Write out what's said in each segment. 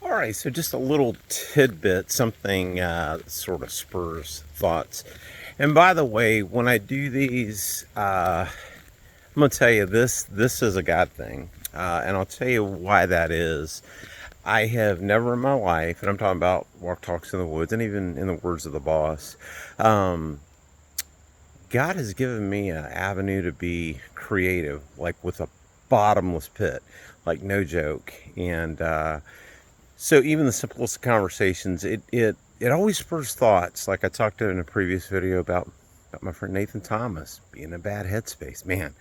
All right, so just a little tidbit, something sort of spurs thoughts. And by the way, when I do these, I'm gonna tell you this is a God thing, and I'll tell you why that is. I have never in my life, and I'm talking about Walk Talks in the Woods, and even in the words of the boss, um, God has given me an avenue to be creative, like with a bottomless pit, like no joke, and so even the simplest conversations, it always spurs thoughts. Like I talked in a previous video about my friend Nathan Thomas being in a bad headspace. Man,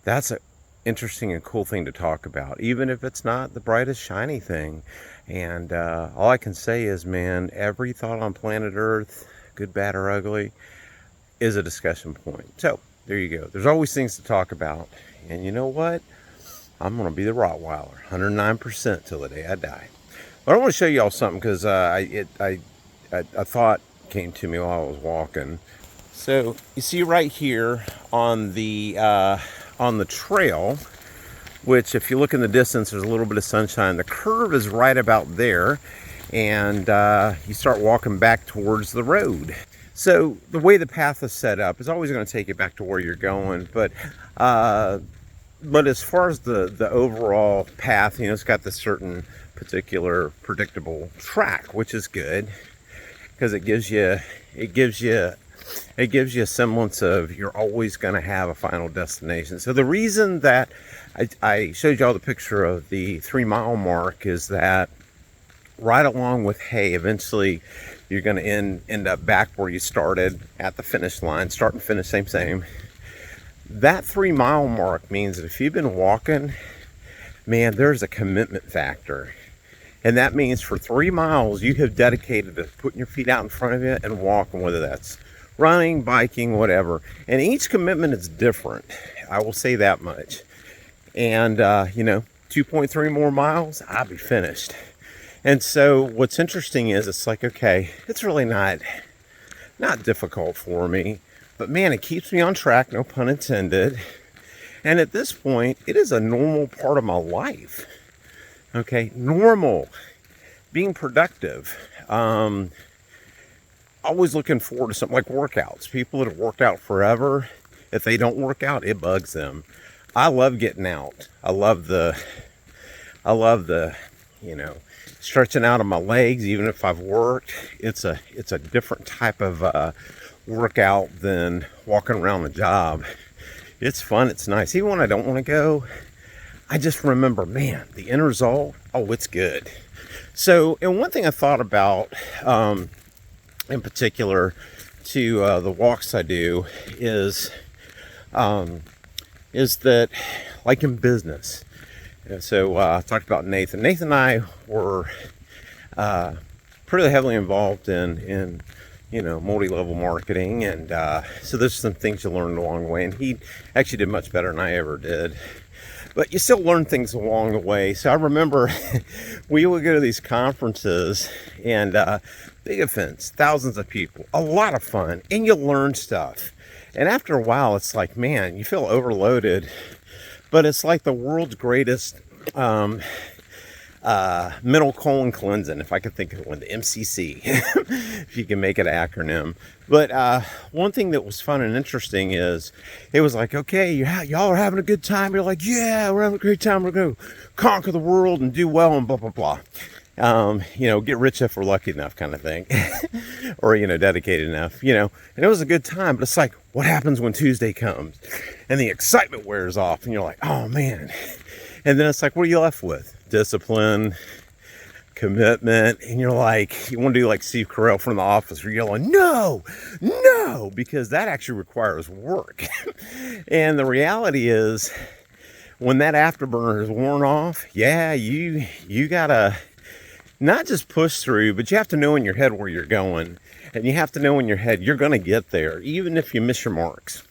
that's a interesting and cool thing to talk about, even if it's not the brightest shiny thing. And all I can say is, man, every thought on planet Earth, good, bad, or ugly, is a discussion point. So there you go. There's always things to talk about. And you know what? I'm going to be the Rottweiler, 109% till the day I die. But I want to show y'all something because a thought came to me while I was walking. So you see right here on the trail, which if you look in the distance, there's a little bit of sunshine. The curve is right about there, and you start walking back towards the road. So the way the path is set up is always going to take you back to where you're going, but as far as the overall path, you know, it's got this certain particular predictable track, which is good because it gives you a semblance of you're always going to have a final destination. So the reason that I showed you all the picture of the 3 mile mark is that right along with hay, eventually you're going to end up back where you started at the finish line. Start and finish, same. That 3 mile mark means that if you've been walking, man, there's a commitment factor. And that means for 3 miles, you have dedicated to putting your feet out in front of you and walking, whether that's running, biking, whatever. And each commitment is different. I will say that much. And, 2.3 more miles, I'll be finished. And so what's interesting is it's like, okay, it's really not difficult for me. But man, it keeps me on track, no pun intended. And at this point, it is a normal part of my life. Okay, normal, being productive. Always looking forward to something like workouts. People that have worked out forever, if they don't work out, it bugs them. I love getting out. I love the, stretching out of my legs, even if I've worked. It's a different type of workout than walking around the job. It's fun, it's nice. Even when I don't want to go, I just remember, man, the end result, oh, it's good. So, and one thing I thought about in particular to the walks I do is that, like in business. So I talked about Nathan. Nathan and I were pretty heavily involved in multi-level marketing, and so there's some things you learn along the way, and he actually did much better than I ever did. But you still learn things along the way. So I remember we would go to these conferences, and big events, thousands of people, a lot of fun, and you learn stuff. And after a while, it's like, man, you feel overloaded, but it's like the world's greatest middle colon cleansing, if I could think of one, the MCC, if you can make it an acronym. But one thing that was fun and interesting is it was like, okay, y'all are having a good time. You're like, yeah, we're having a great time. We're going to conquer the world and do well and blah, blah, blah. Get rich if we're lucky enough kind of thing, or, dedicated enough, and it was a good time. But it's like, what happens when Tuesday comes and the excitement wears off and you're like, oh man. And then it's like, what are you left with? Discipline, commitment, and you're like, you want to do like Steve Carell from The Office, where you're yelling, no, because that actually requires work. And the reality is, when that afterburner is worn off, yeah, you gotta not just push through, but you have to know in your head where you're going, and you have to know in your head you're gonna get there, even if you miss your marks.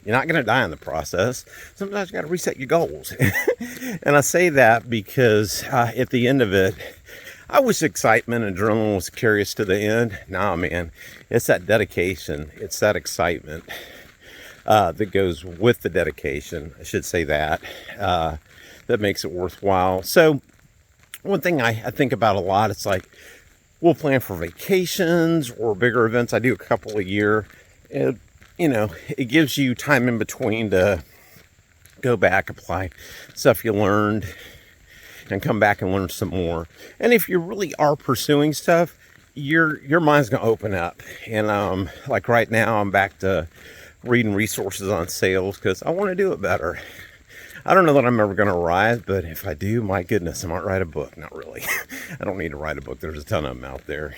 You're not going to die in the process. Sometimes you got to reset your goals. And I say that because at the end of it, I wish excitement and adrenaline was carry us to the end. Nah, man, it's that dedication. It's that excitement that goes with the dedication. I should say that makes it worthwhile. So one thing I think about a lot, it's like we'll plan for vacations or bigger events. I do a couple a year. It, it gives you time in between to go back, apply stuff you learned, and come back and learn some more. And if you really are pursuing stuff, your mind's gonna open up. And like right now, I'm back to reading resources on sales because I want to do it better. I don't know that I'm ever going to write, but if I do, my goodness, I might write a book. Not really. I don't need to write a book. There's a ton of them out there.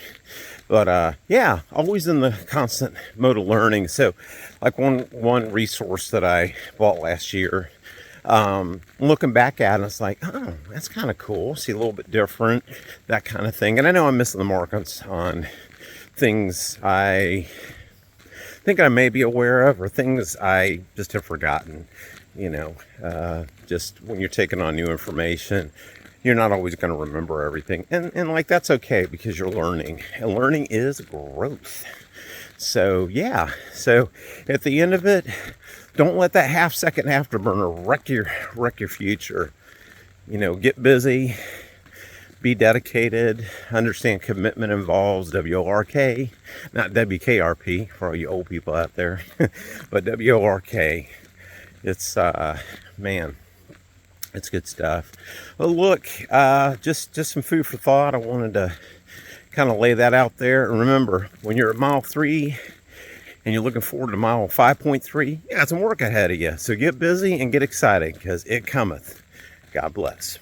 But yeah, always in the constant mode of learning. So like one resource that I bought last year, looking back at it, it's like, oh, that's kind of cool. See, a little bit different, that kind of thing. And I know I'm missing the mark on things I think I may be aware of or things I just have forgotten. Just when you're taking on new information, you're not always going to remember everything. And like, that's okay because you're learning. And learning is growth. So, yeah. So, at the end of it, don't let that half-second afterburner wreck your future. Get busy. Be dedicated. Understand commitment involves WORK. Not WKRP for all you old people out there. But WORK. It's, man, it's good stuff. Well, look, just some food for thought. I wanted to kind of lay that out there. And remember, when you're at mile 3 and you're looking forward to mile 5.3, you got some work ahead of you. So get busy and get excited because it cometh. God bless.